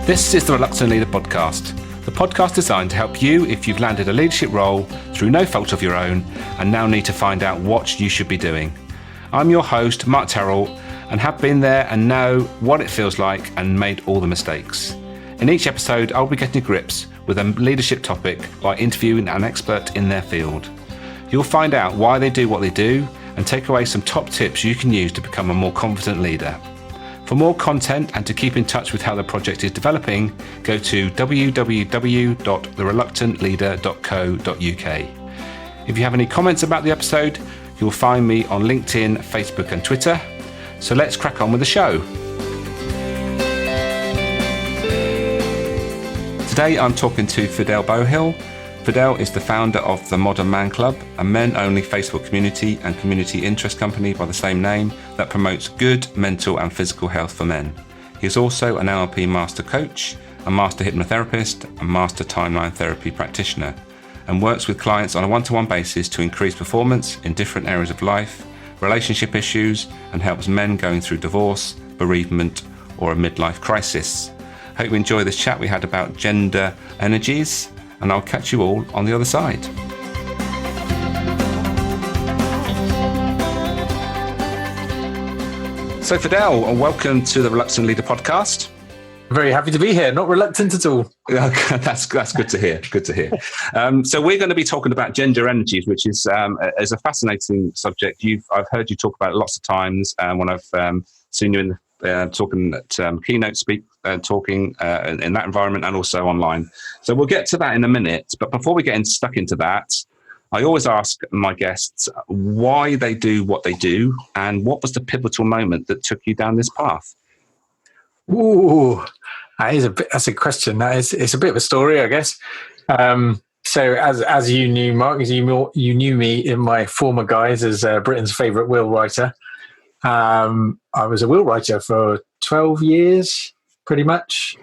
This is the Reluctant Leader podcast, the podcast designed to help you if you've landed a leadership role through no fault of your own and now need to find out what you should be doing. I'm your host, Mark Terrell, and have been there and know what it feels like and made all the mistakes. In each episode, I'll be getting to grips with a leadership topic by interviewing an expert in their field. You'll find out why they do what they do and take away some top tips you can use to become a more confident leader. For more content and to keep in touch with how the project is developing, go to www.thereluctantleader.co.uk. If you have any comments about the episode, you'll find me on LinkedIn, Facebook and Twitter. So let's crack on with the show. Today I'm talking to Fidel Beauhill. Fidel is the founder of the Modern Man Club, a men-only Facebook community and community interest company by the same name that promotes good mental and physical health for men. He is also an NLP master coach, a master hypnotherapist, and master timeline therapy practitioner, and works with clients on a one-to-one basis to increase performance in different areas of life, relationship issues, and helps men going through divorce, bereavement, or a midlife crisis. Hope you enjoy this chat we had about gender energies, and I'll catch you all on the other side. So Fidel, welcome to the Reluctant Leader podcast. Very happy to be here. Not reluctant at all. That's good to hear. Good to hear. So we're going to be talking about gender energies, which is a fascinating subject. I've heard you talk about it lots of times when I've seen you in talking at keynote talking in that environment and also online. So we'll get to that in a minute. But before we get stuck into that, I always ask my guests why they do what they do and what was the pivotal moment that took you down this path. Ooh, that's a question. It's a bit of a story, I guess. So as you knew, Mark, as you knew me in my former guise as Britain's favourite will writer. I was a will writer for 12 years, pretty much.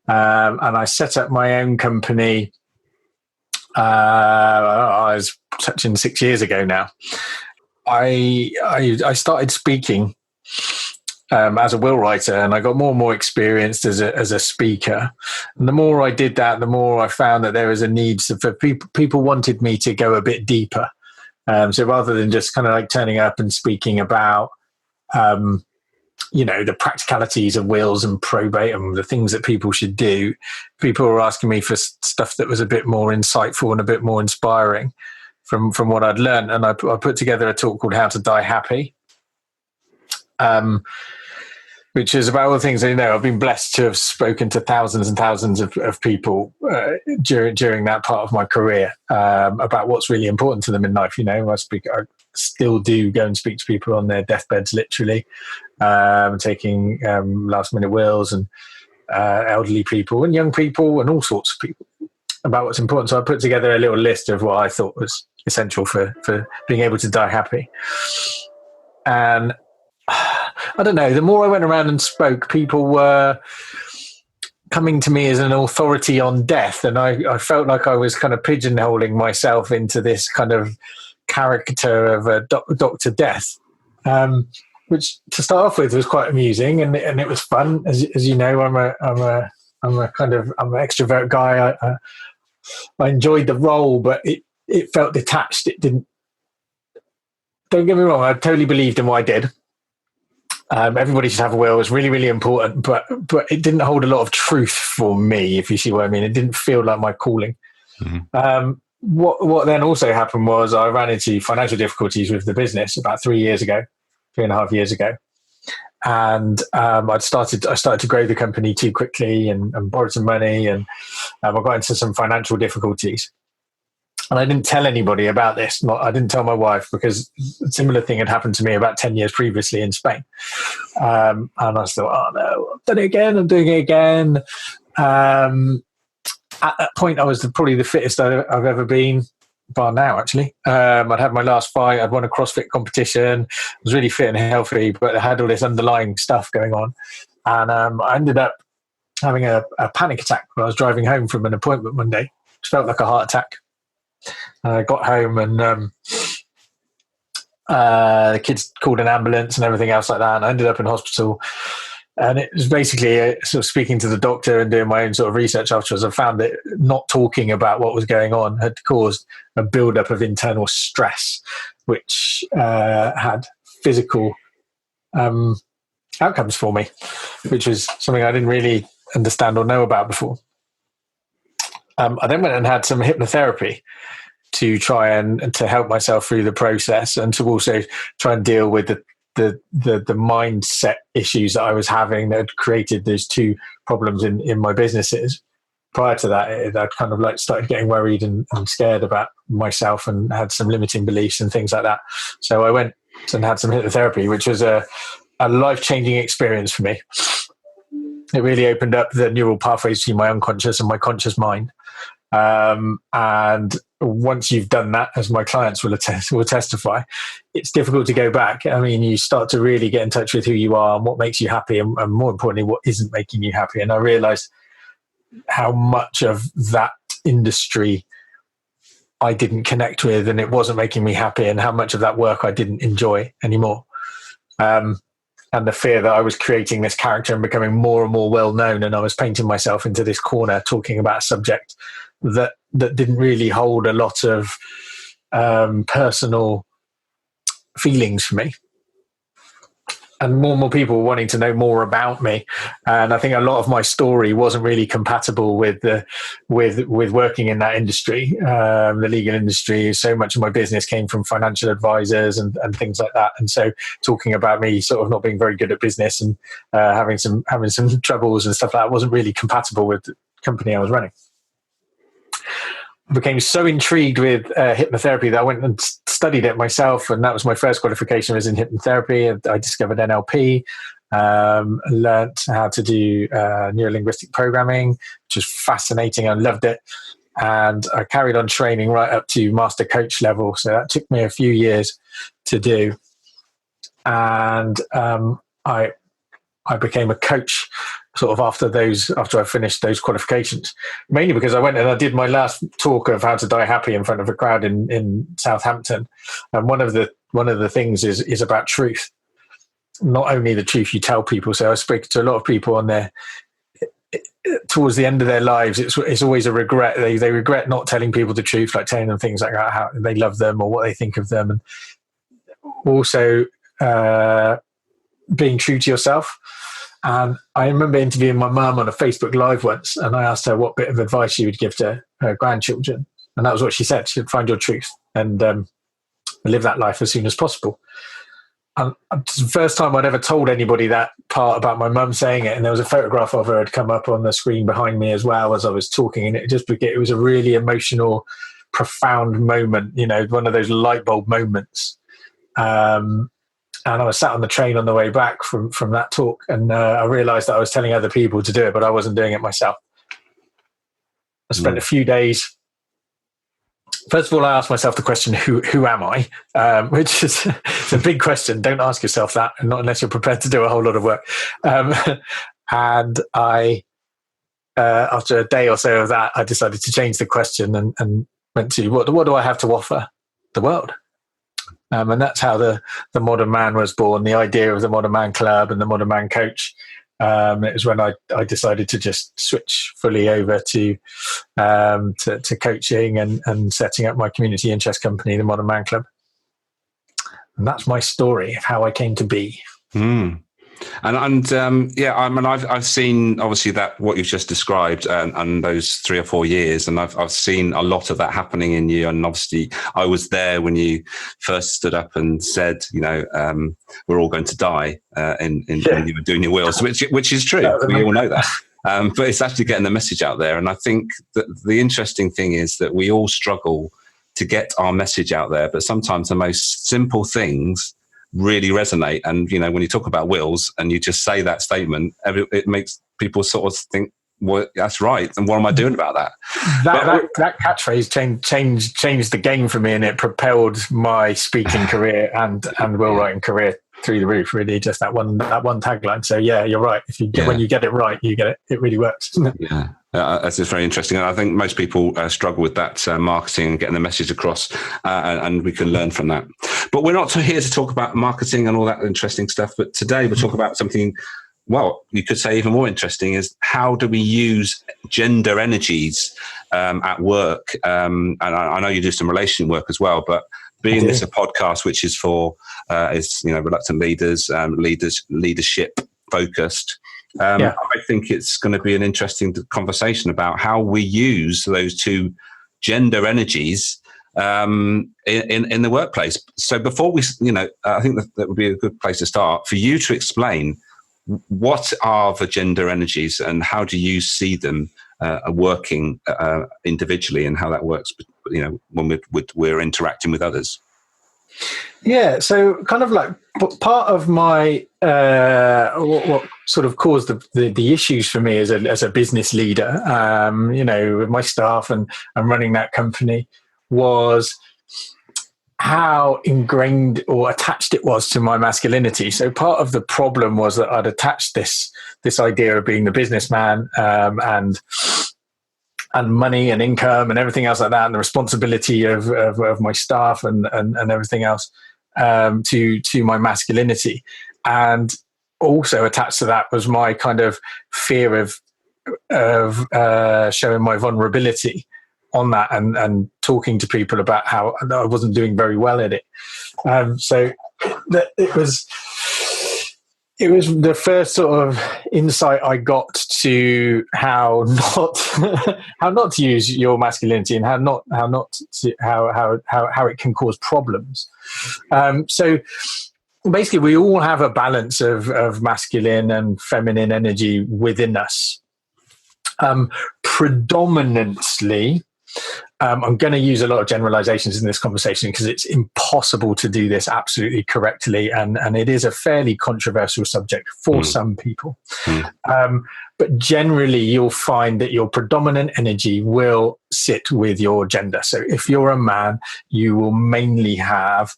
And I set up my own company. I was touching 6 years ago now. I started speaking as a will writer, and I got more and more experienced as a speaker. And the more I did that, the more I found that there was a need for people wanted me to go a bit deeper. So rather than just kind of like turning up and speaking about the practicalities of wills and probate and the things that people should do, people were asking me for stuff that was a bit more insightful and a bit more inspiring from what I'd learned. And I put together a talk called How to Die Happy, which is about all the things I've been blessed to have spoken to thousands and thousands of people during that part of my career about what's really important to them in life. I still do go and speak to people on their deathbeds, literally, taking last minute wills and elderly people and young people and all sorts of people about what's important. So I put together a little list of what I thought was essential for being able to die happy. And I don't know, the more I went around and spoke, people were coming to me as an authority on death. And I felt like I was kind of pigeonholing myself into this kind of caricature of a Dr. Death, which to start off with was quite amusing and it was fun. As you know, I'm an extrovert guy. I enjoyed the role, but it felt detached. It didn't. Don't get me wrong. I totally believed in what I did. Everybody should have a will. It's really, really important, but it didn't hold a lot of truth for me, if you see what I mean. It didn't feel like my calling. Mm-hmm. What then also happened was I ran into financial difficulties with the business about 3.5 years ago. And I started to grow the company too quickly and borrowed some money and I got into some financial difficulties. And I didn't tell anybody about this. I didn't tell my wife because a similar thing had happened to me about 10 years previously in Spain. And I thought, oh no, I'm doing it again. At that point, I was probably the fittest I've ever been, bar now actually. I'd had my last fight. I'd won a CrossFit competition. I was really fit and healthy, but I had all this underlying stuff going on. And I ended up having a panic attack when I was driving home from an appointment one day, which felt like a heart attack. I got home and the kids called an ambulance and everything else like that. And I ended up in hospital And it was basically sort of speaking to the doctor and doing my own sort of research afterwards. I found that not talking about what was going on had caused a buildup of internal stress, which had physical outcomes for me, which was something I didn't really understand or know about before. I then went and had some hypnotherapy to try and to help myself through the process, and to also try and deal with the mindset issues that I was having that had created those two problems in my businesses. Prior to that, I'd kind of like started getting worried and scared about myself, and had some limiting beliefs and things like that. So I went and had some hypnotherapy, which was a life-changing experience for me. It really opened up the neural pathways between my unconscious and my conscious mind. And once you've done that, as my clients will testify, it's difficult to go back. I mean, you start to really get in touch with who you are and what makes you happy, and more importantly, what isn't making you happy. And I realized how much of that industry I didn't connect with, and it wasn't making me happy, and how much of that work I didn't enjoy anymore. And the fear that I was creating this character and becoming more and more well known, and I was painting myself into this corner talking about a subject that didn't really hold a lot of personal feelings for me. And more people wanting to know more about me, and I think a lot of my story wasn't really compatible with working in that industry, the legal industry. So much of my business came from financial advisors and things like that, and so talking about me sort of not being very good at business and having some troubles and stuff like that wasn't really compatible with the company I was running. I became so intrigued with hypnotherapy that I went and studied it myself, and that was my first qualification was in hypnotherapy. I discovered NLP, learnt how to do neuro-linguistic programming, which was fascinating. I loved it, and I carried on training right up to master coach level. So that took me a few years to do, and I became a coach sort of after I finished those qualifications, mainly because I went and I did my last talk of how to die happy in front of a crowd in Southampton. And one of the things is about truth, not only the truth you tell people. So I speak to a lot of people on their, towards the end of their lives, it's always a regret. They regret not telling people the truth, like telling them things like how they love them or what they think of them. And also being true to yourself. And I remember interviewing my mum on a Facebook Live once, and I asked her what bit of advice she would give to her grandchildren. And that was what she said. She would find your truth and live that life as soon as possible. And it's the first time I'd ever told anybody that part about my mum saying it. And there was a photograph of her had come up on the screen behind me as well as I was talking. And it was a really emotional, profound moment, one of those light bulb moments. And I was sat on the train on the way back from that talk, and I realized that I was telling other people to do it, but I wasn't doing it myself. I spent a few days. First of all, I asked myself the question, who am I? Which is it's a big question. Don't ask yourself that, and not unless you're prepared to do a whole lot of work. And I, after a day or so of that, I decided to change the question and went to, what do I have to offer the world? And that's how the Modern Man was born, the idea of the Modern Man Club and the Modern Man Coach. It was when I decided to just switch fully over to coaching and setting up my community interest company, the Modern Man Club. And that's my story of how I came to be. Mm. I've seen obviously that what you've just described and those 3 or 4 years, and I've seen a lot of that happening in you. And obviously, I was there when you first stood up and said, we're all going to die, when you were doing your wills, which is true. We all know that. But it's actually getting the message out there. And I think that the interesting thing is that we all struggle to get our message out there, but sometimes the most simple things really resonate. And when you talk about wills and you just say that statement, it makes people sort of think, well, that's right, and what am I doing about that? That catchphrase changed the game for me, and it propelled my speaking career and will writing career through the roof. Really, just that one tagline. So yeah, you're right. When you get it right, you get it. It really works. Yeah. That's just very interesting. And I think most people struggle with that marketing and getting the message across, and we can learn from that. But we're not here to talk about marketing and all that interesting stuff. But today we'll talk about something well, you could say even more interesting is how do we use gender energies at work? And I know you do some relation work as well, but being this a podcast which is for reluctant leaders, leadership focused, I think it's going to be an interesting conversation about how we use those two gender energies in the workplace. So before we, I think that would be a good place to start for you to explain what are the gender energies and how do you see them working individually, and how that works, when we're interacting with others. Yeah, so kind of like part of my what sort of caused the issues for me as a business leader, with my staff and running that company, was how ingrained or attached it was to my masculinity. So part of the problem was that I'd attached this idea of being the businessman and money and income and everything else like that, and the responsibility of my staff and everything else to my masculinity. And also attached to that was my kind of fear of showing my vulnerability on that and talking to people about how I wasn't doing very well at it. So it was the first sort of insight I got to how not to use your masculinity and how it can cause problems. So basically, we all have a balance of masculine and feminine energy within us. Predominantly, I'm going to use a lot of generalizations in this conversation because it's impossible to do this absolutely correctly, and it is a fairly controversial subject for some people. But generally, you'll find that your predominant energy will sit with your gender. So if you're a man, you will mainly have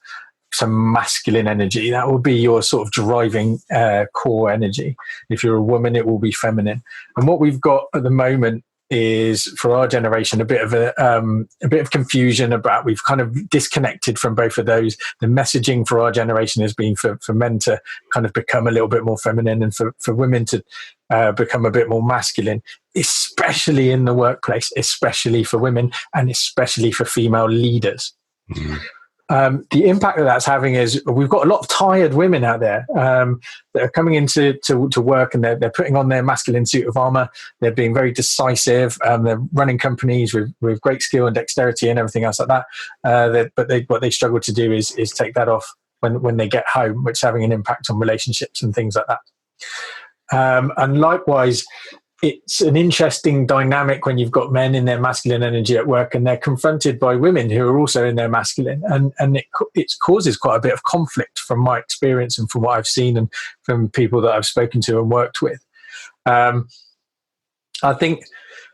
some masculine energy. That will be your sort of driving core energy. If you're a woman, it will be feminine. And what we've got at the moment is, for our generation, a bit of confusion about, we've kind of disconnected from both of those. The messaging for our generation has been for men to kind of become a little bit more feminine, and for women to become a bit more masculine, especially in the workplace, especially for women, and especially for female leaders. The impact that that's having is we've got a lot of tired women out there that are coming into to work, and they're putting on their masculine suit of armor. They're being very decisive. They're running companies with great skill and dexterity and everything else like that. But what they struggle to do is take that off when they get home, which is having an impact on relationships and things like that. And likewise, it's an interesting dynamic when you've got men in their masculine energy at work and they're confronted by women who are also in their masculine, and it causes quite a bit of conflict from my experience and from what I've seen and from people that I've spoken to and worked with. I think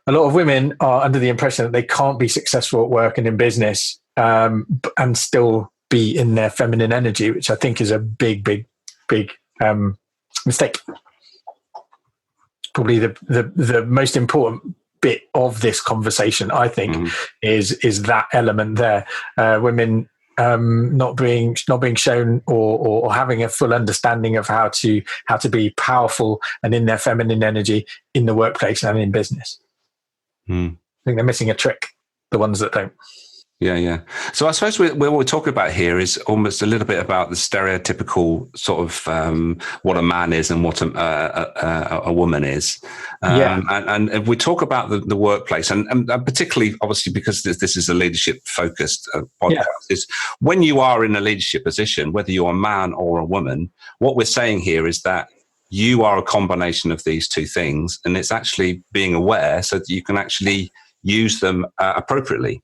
a lot of women are under the impression that they can't be successful at work and in business and still be in their feminine energy, which I think is a big mistake. Probably the most important bit of this conversation, I think, is that element there. Women not being shown or having a full understanding of how to be powerful and in their feminine energy in the workplace and in business. I think they're missing a trick, the ones that don't. Yeah. So I suppose what we're talking about here is almost a little bit about the stereotypical sort of what a man is and what a woman is. And if we talk about the workplace, and particularly, obviously, because this is a leadership-focused podcast, is when you are in a leadership position, whether you're a man or a woman, what we're saying here is that you are a combination of these two things, and it's actually being aware so that you can actually use them appropriately.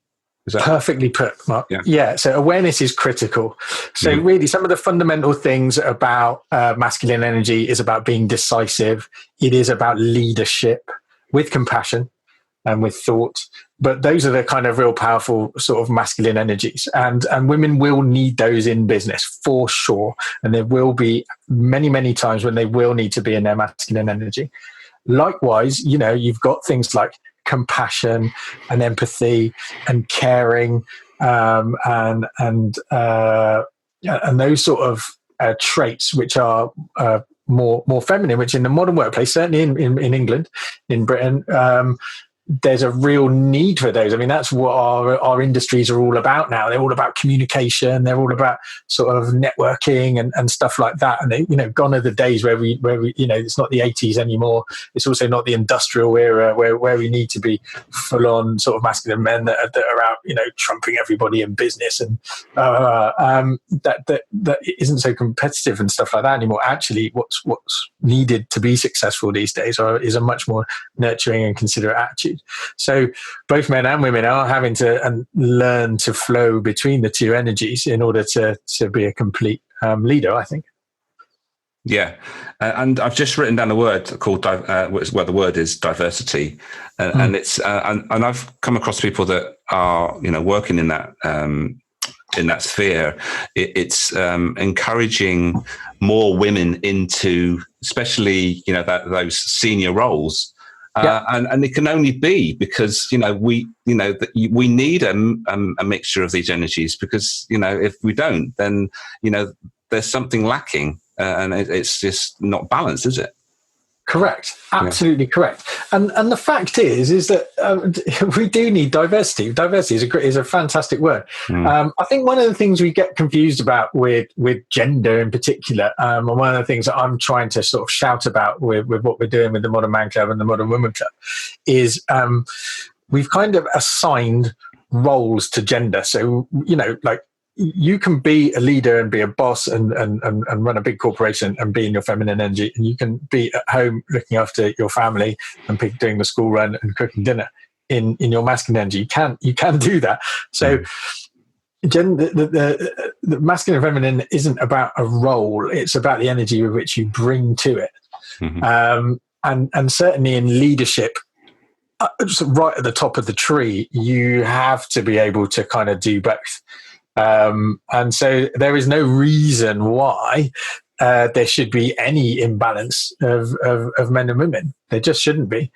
Perfectly put, Mark. Yeah. So awareness is critical. So really, some of the fundamental things about masculine energy is about being decisive. It is about leadership with compassion and with thought. But those are the kind of real powerful sort of masculine energies. And women will need those in business for sure. And there will be many, many times when they will need to be in their masculine energy. Likewise, you've got things like compassion and empathy and caring and those sort of traits which are more feminine, which in the modern workplace, certainly in England, in Britain, there's a real need for those. I mean, that's what our industries are all about now. They're all about communication. They're all about sort of networking and stuff like that. And they, gone are the days where we, it's not the 80s anymore. It's also not the industrial era where we need to be full on sort of masculine men that are out, trumping everybody in business and that isn't so competitive and stuff like that anymore. Actually, what's needed to be successful these days is a much more nurturing and considerate attitude. So both men and women are having to learn to flow between the two energies in order to be a complete leader, I think. Yeah, and I've just written down a word called the word is diversity, and it's and I've come across people that are working in that sphere. It's encouraging more women into, especially those senior roles. And it can only be because we need a mixture of these energies, because if we don't, then there's something lacking, and it's just not balanced, is it? Correct. Absolutely correct. And the fact is that we do need diversity. Diversity is a fantastic word. I think one of the things we get confused about with gender in particular, and one of the things that I'm trying to sort of shout about with what we're doing with the Modern Man Club and the Modern Woman Club is we've kind of assigned roles to gender. So, you can be a leader and be a boss and run a big corporation and be in your feminine energy, and you can be at home looking after your family and doing the school run and cooking dinner in your masculine energy. You can do that. So the masculine and feminine isn't about a role, it's about the energy with which you bring to it. And certainly in leadership, right at the top of the tree, you have to be able to kind of do both. And so there is no reason why there should be any imbalance of men and women. There just shouldn't be.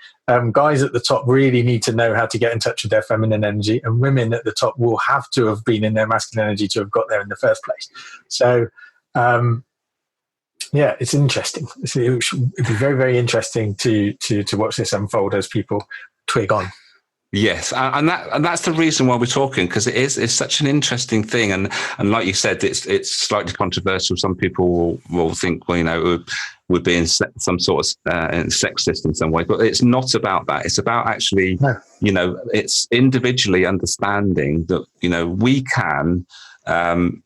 Guys at the top really need to know how to get in touch with their feminine energy, and women at the top will have to have been in their masculine energy to have got there in the first place. So, it's interesting. It'd be very, very interesting to watch this unfold as people twig on. Yes, and that's the reason why we're talking, because it's such an interesting thing, and like you said, it's slightly controversial. Some people will think, we're being some sort of sexist in some way, but it's not about that. It's about actually, it's individually understanding that we can come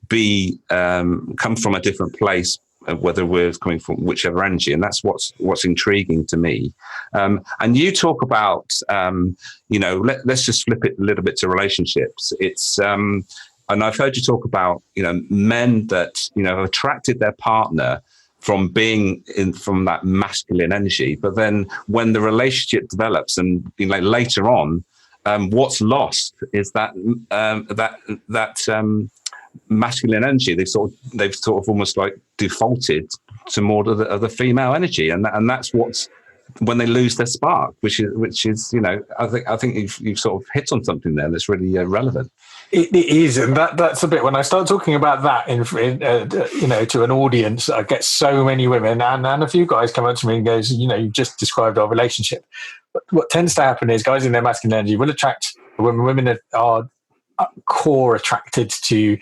from a different place, whether we're coming from whichever energy, and that's what's intriguing to me. And you talk about, let's just flip it a little bit to relationships. It's, and I've heard you talk about, men that, have attracted their partner from being from that masculine energy, but then when the relationship develops and, later on, what's lost is that masculine energy. They've sort of almost like defaulted to more of the female energy, and that's what's when they lose their spark, which is I think you've sort of hit on something there that's really relevant. It is, and that's a bit when I start talking about that in to an audience, I get so many women and a few guys come up to me and goes, you just described our relationship. But what tends to happen is guys in their masculine energy will attract women. Women that are core attracted to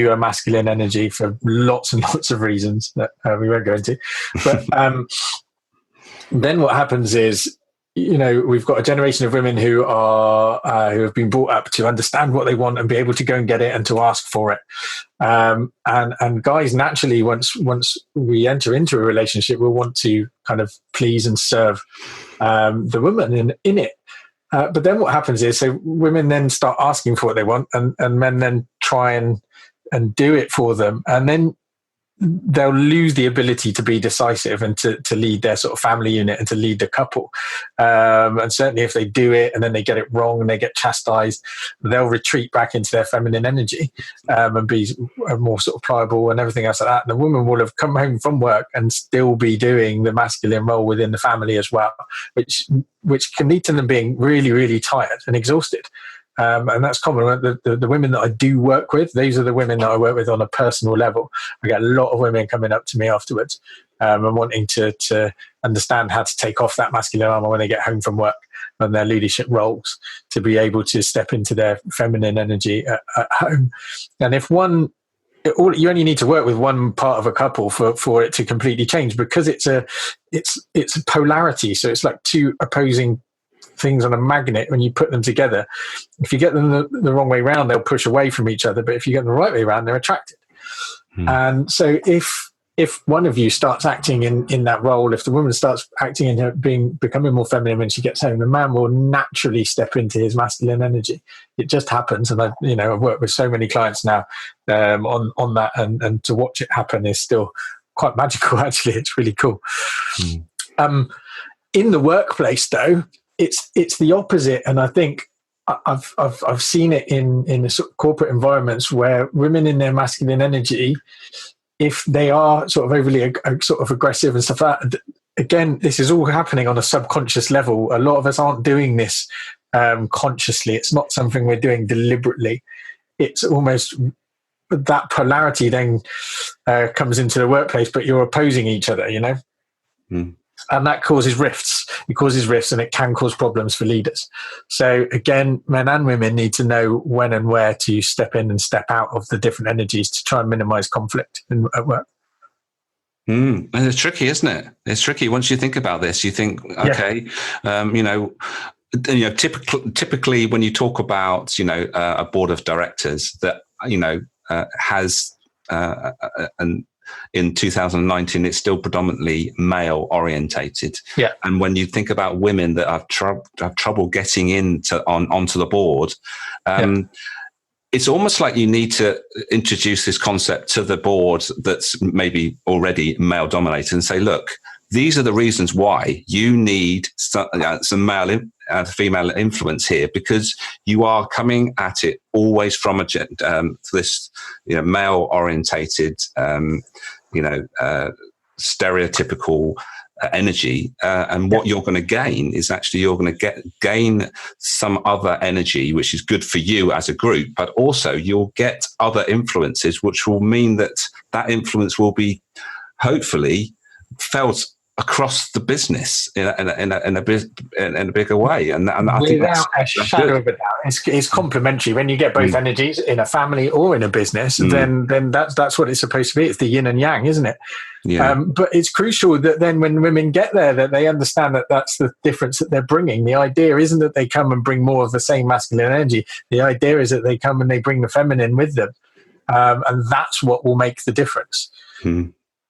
a masculine energy for lots and lots of reasons that we won't go into. But then what happens is, we've got a generation of women who have been brought up to understand what they want and be able to go and get it and to ask for it. And guys naturally, once we enter into a relationship, will want to kind of please and serve the woman in it. But then what happens is, so women then start asking for what they want, and men then try and do it for them. And then they'll lose the ability to be decisive and to lead their sort of family unit and to lead the couple. And certainly if they do it and then they get it wrong and they get chastised, they'll retreat back into their feminine energy and be more sort of pliable and everything else like that. And the woman will have come home from work and still be doing the masculine role within the family as well, which can lead to them being really, really tired and exhausted. And that's common. The women that I do work with, these are the women that I work with on a personal level. I get a lot of women coming up to me afterwards and wanting to understand how to take off that masculine armor when they get home from work and their leadership roles, to be able to step into their feminine energy at home. And if you only need to work with one part of a couple for it to completely change, because it's a polarity. So it's like two opposing things on a magnet. When you put them together, if you get them the wrong way around, they'll push away from each other. But if you get them the right way around, they're attracted. And so if one of you starts acting in that role, if the woman starts acting in her becoming more feminine when she gets home, the man will naturally step into his masculine energy. It just happens. And I've worked with so many clients now on that, and to watch it happen is still quite magical. Actually, it's really cool. In the workplace, though, it's the opposite, and I think I've seen it in the sort of corporate environments where women in their masculine energy, if they are sort of overly sort of aggressive and stuff like that, again, this is all happening on a subconscious level. A lot of us aren't doing this consciously. It's not something we're doing deliberately. It's almost that polarity then comes into the workplace, but you're opposing each other, and that causes rifts. It causes rifts, and it can cause problems for leaders. So again, men and women need to know when and where to step in and step out of the different energies to try and minimize conflict at work. And it's tricky, isn't it? It's tricky. Once you think about this, you think, okay, typically when you talk about, a board of directors that, has and in 2019, it's still predominantly male orientated. Yeah. And when you think about women that have trouble getting onto the board, it's almost like you need to introduce this concept to the board that's maybe already male dominated and say, look, these are the reasons why you need some male and female influence here, because you are coming at it always from this male orientated stereotypical energy, and what you're going to gain is actually you're going to gain some other energy which is good for you as a group, but also you'll get other influences which will mean that influence will be hopefully felt across the business in a bigger way, and I think without a shadow of a doubt, it's complementary. When you get both energies in a family or in a business, then that's what it's supposed to be. It's the yin and yang, isn't it? Yeah. But it's crucial that then when women get there, that they understand that that's the difference that they're bringing. The idea isn't that they come and bring more of the same masculine energy. The idea is that they come and they bring the feminine with them, and that's what will make the difference.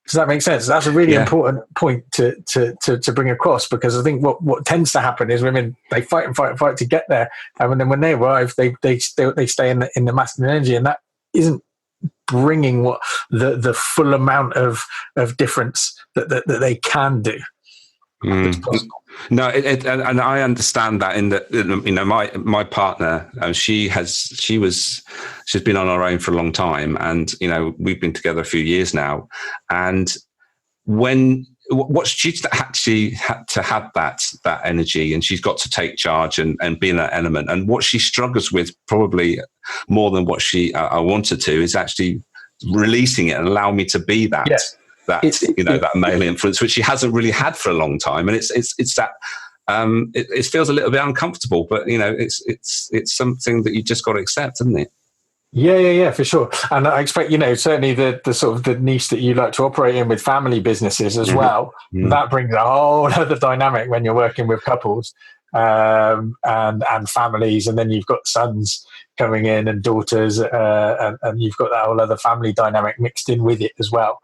Does that make sense? That's a really important point to bring across, because I think what tends to happen is women, they fight and fight and fight to get there, and then when they arrive, they stay in the masculine energy, and that isn't bringing what the full amount of difference that they can do. No, and I understand that. In that, my partner, she's been on her own for a long time, and we've been together a few years now. And what she's actually had to have that energy, and she's got to take charge and be in that element. And what she struggles with, probably more than what I wanted to, is actually releasing it and allow me to be that. Yes. That male influence, which she hasn't really had for a long time, and it's that it feels a little bit uncomfortable, but it's something that you just got to accept, isn't it? Yeah, for sure. And I expect certainly the sort of the niche that you like to operate in with family businesses as well. That brings a whole other dynamic when you're working with couples and families, and then you've got sons coming in and daughters, and you've got that whole other family dynamic mixed in with it as well.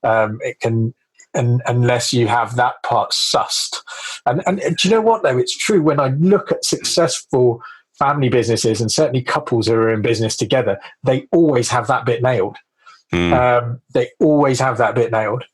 It can, and unless you have that part sussed. And do you know what, though? It's true. When I look at successful family businesses, and certainly couples who are in business together, they always have that bit nailed. They always have that bit nailed.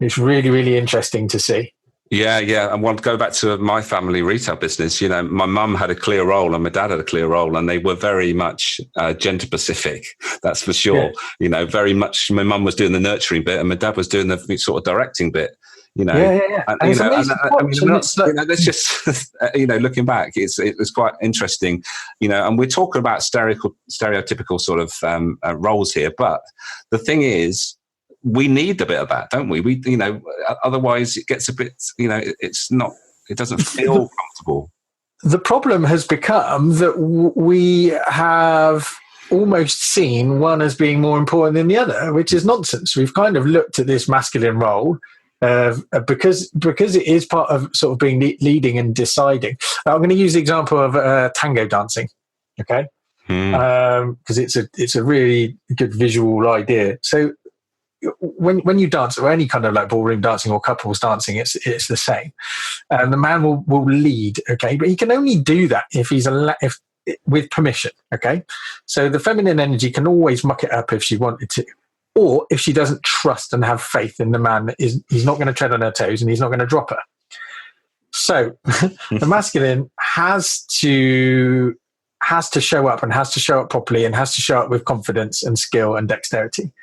It's really, really interesting to see. Yeah. I want to go back to my family retail business. My mum had a clear role and my dad had a clear role, and they were very much gender specific. That's for sure. Yeah. Very much. My mum was doing the nurturing bit, and my dad was doing the sort of directing bit. Yeah. That's just looking back, it's quite interesting. And we're talking about stereotypical sort of roles here, but the thing is, we need a bit of that, don't we? Otherwise it gets a bit, it doesn't feel comfortable. The problem has become that we have almost seen one as being more important than the other, which is nonsense. We've kind of looked at this masculine role because it is part of sort of being leading and deciding. I'm going to use the example of tango dancing, okay? Because it's a really good visual idea. So when you dance, or any kind of like ballroom dancing or couples dancing, it's the same. The man will lead, okay, but he can only do that if with permission, okay. So the feminine energy can always muck it up if she wanted to, or if she doesn't trust and have faith in the man, he's not going to tread on her toes and he's not going to drop her. So the masculine has to show up, and has to show up properly, and has to show up with confidence and skill and dexterity.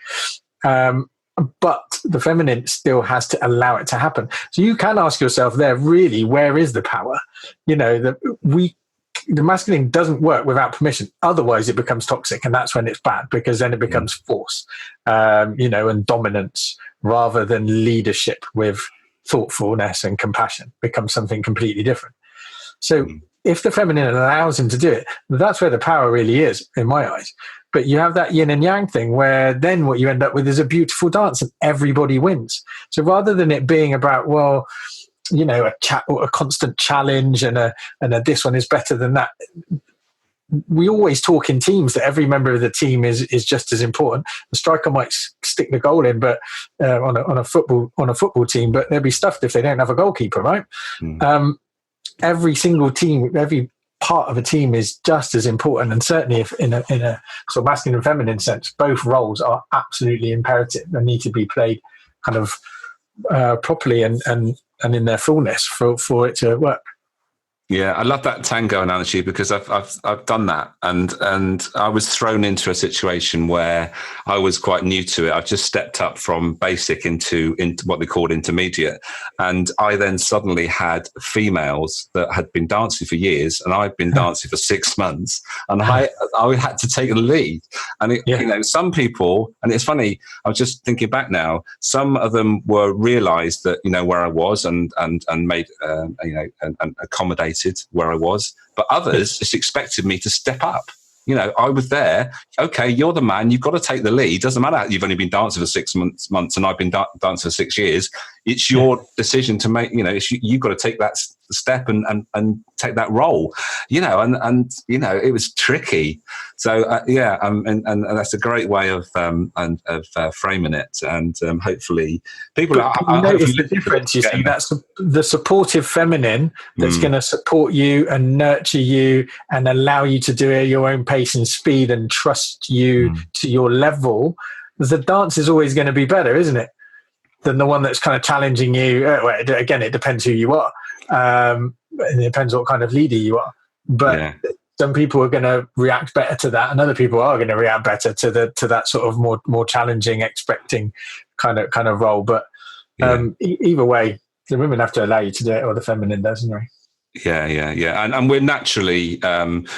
But the feminine still has to allow it to happen. So you can ask yourself there, really, where is the power? The masculine doesn't work without permission. Otherwise it becomes toxic, and that's when it's bad, because then it becomes force, and dominance, rather than leadership with thoughtfulness and compassion. Becomes something completely different. So if the feminine allows him to do it, that's where the power really is, in my eyes. But you have that yin and yang thing, where then what you end up with is a beautiful dance and everybody wins. So rather than it being about, a constant challenge and a this one is better than that, we always talk in teams that every member of the team is just as important. The striker might stick the goal in, but on a football team, but they'll be stuffed if they don't have a goalkeeper, right? Every single team, every part of a team is just as important, and certainly if in a sort of masculine and feminine sense, both roles are absolutely imperative and need to be played kind of properly and in their fullness for it to work. Yeah, I love that tango analogy, because I've done that, and I was thrown into a situation where I was quite new to it. I've just stepped up from basic into what they called intermediate, and I then suddenly had females that had been dancing for years, and I've been dancing for 6 months, and I had to take the lead. And some people, and it's funny, I was just thinking back now, some of them were realised that where I was and made and accommodated where I was, but others just expected me to step up. I was there. Okay, you're the man. You've got to take the lead. Doesn't matter. You've only been dancing for 6 months, and I've been dancing for 6 years. It's your decision to make. You've got to take that step and take that role. And it was tricky. So and that's a great way of framing it. And hopefully, people notice the difference. You see, that's the supportive feminine that's going to support you and nurture you and allow you to do it at your own pace and speed and trust you to your level. The dance is always going to be better, isn't it, than the one that's kind of challenging you? Again, it depends who you are. It depends what kind of leader you are. But some people are going to react better to that, and other people are going to react better to that sort of more challenging, expecting kind of role. But either way, the women have to allow you to do it, or the feminine does, doesn't it? Yeah. And we're naturally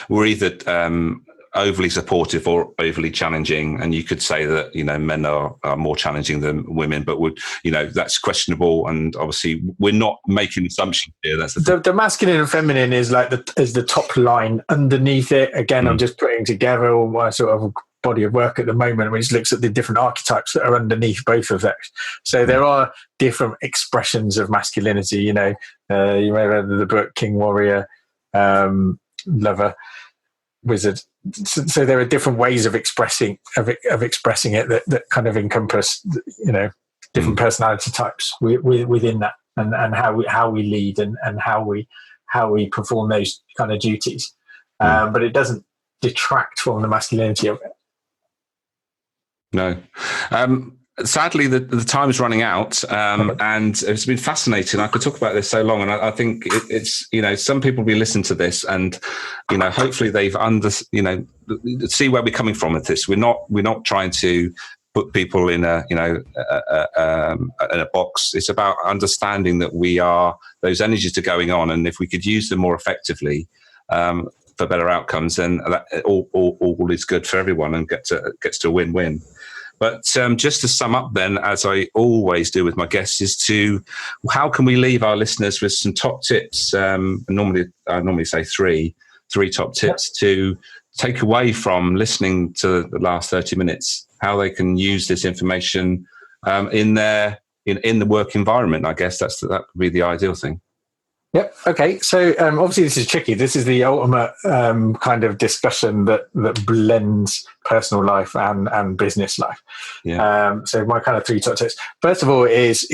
we're either overly supportive or overly challenging, and you could say that men are more challenging than women, but that's questionable, and obviously we're not making assumptions here. That's the masculine and feminine is like the top line. Underneath it, again, I'm just putting together all my sort of body of work at the moment, which looks at the different archetypes that are underneath both of those. So there are different expressions of masculinity. You may have read the book King, Warrior, Lover, Wizard. So there are different ways of expressing it that kind of encompass different personality types within that, and how we lead and how we perform those kind of duties. But it doesn't detract from the masculinity of it. No. Sadly, the time is running out, and it's been fascinating. I could talk about this so long, and I think it's some people will be listening to this, and hopefully they've see where we're coming from with this. We're not trying to put people in a box. It's about understanding that those energies are going on, and if we could use them more effectively for better outcomes, then all is good for everyone and gets to a win-win. But just to sum up then, as I always do with my guests, is how can we leave our listeners with some top tips? I normally say three top tips to take away from listening to the last 30 minutes, how they can use this information in the work environment. I guess that would be the ideal thing. Yep. Okay. So obviously this is tricky. This is the ultimate kind of discussion that blends personal life and business life. Yeah. So my kind of three top tips. First of all is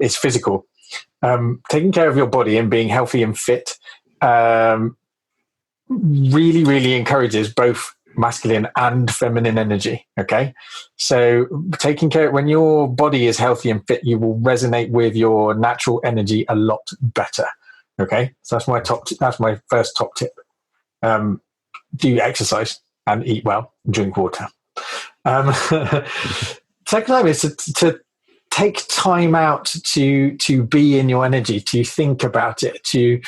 physical. Taking care of your body and being healthy and fit really, really encourages both masculine and feminine energy. Okay. So taking care, when your body is healthy and fit, you will resonate with your natural energy a lot better. Okay. So that's my first top tip. Do exercise and eat well, drink water. Second time is to take time out to be in your energy, to think about it, to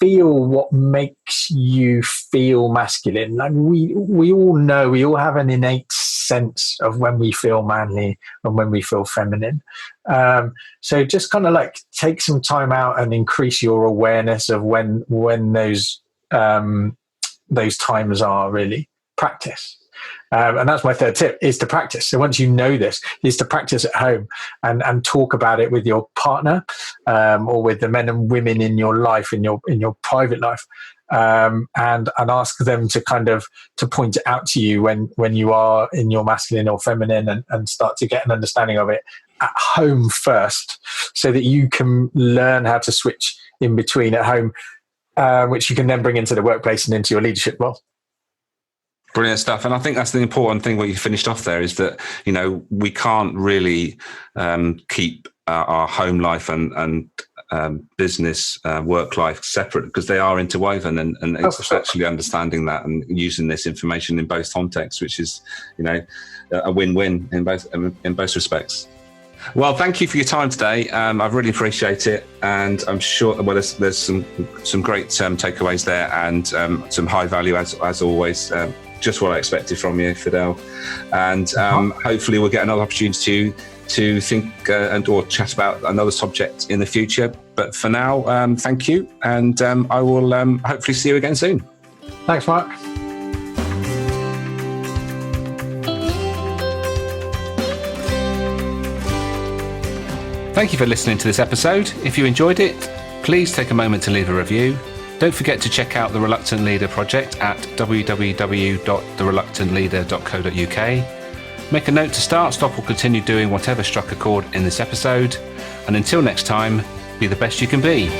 feel what makes you feel masculine. Like we all know, we all have an innate sense of when we feel manly and when we feel feminine. So just kind of like take some time out and increase your awareness of when those times are. Really practice. And that's my third tip, is to practice. So once you know this, is to practice at home and talk about it with your partner or with the men and women in your life, in your private life, and ask them to kind of to point it out to you when you are in your masculine or feminine, and start to get an understanding of it at home first, so that you can learn how to switch in between at home, which you can then bring into the workplace and into your leadership role. Brilliant stuff. And I think that's the important thing what you finished off there, is that, we can't really keep our home life and business work life separate, because they are interwoven, and it's actually understanding that and using this information in both contexts, which is, a win-win in both respects. Well, thank you for your time today. I really appreciate it, and I'm sure there's some great takeaways there, and some high value as always. Just what I expected from you, Fidel, and hopefully we'll get another opportunity to think or chat about another subject in the future. But for now, thank you, and I will hopefully see you again soon. Thanks, Mark. Thank you for listening to this episode. If you enjoyed it, please take a moment to leave a review. Don't forget to check out the Reluctant Leader project at www.thereluctantleader.co.uk. Make a note to start, stop, or continue doing whatever struck a chord in this episode. And until next time, be the best you can be.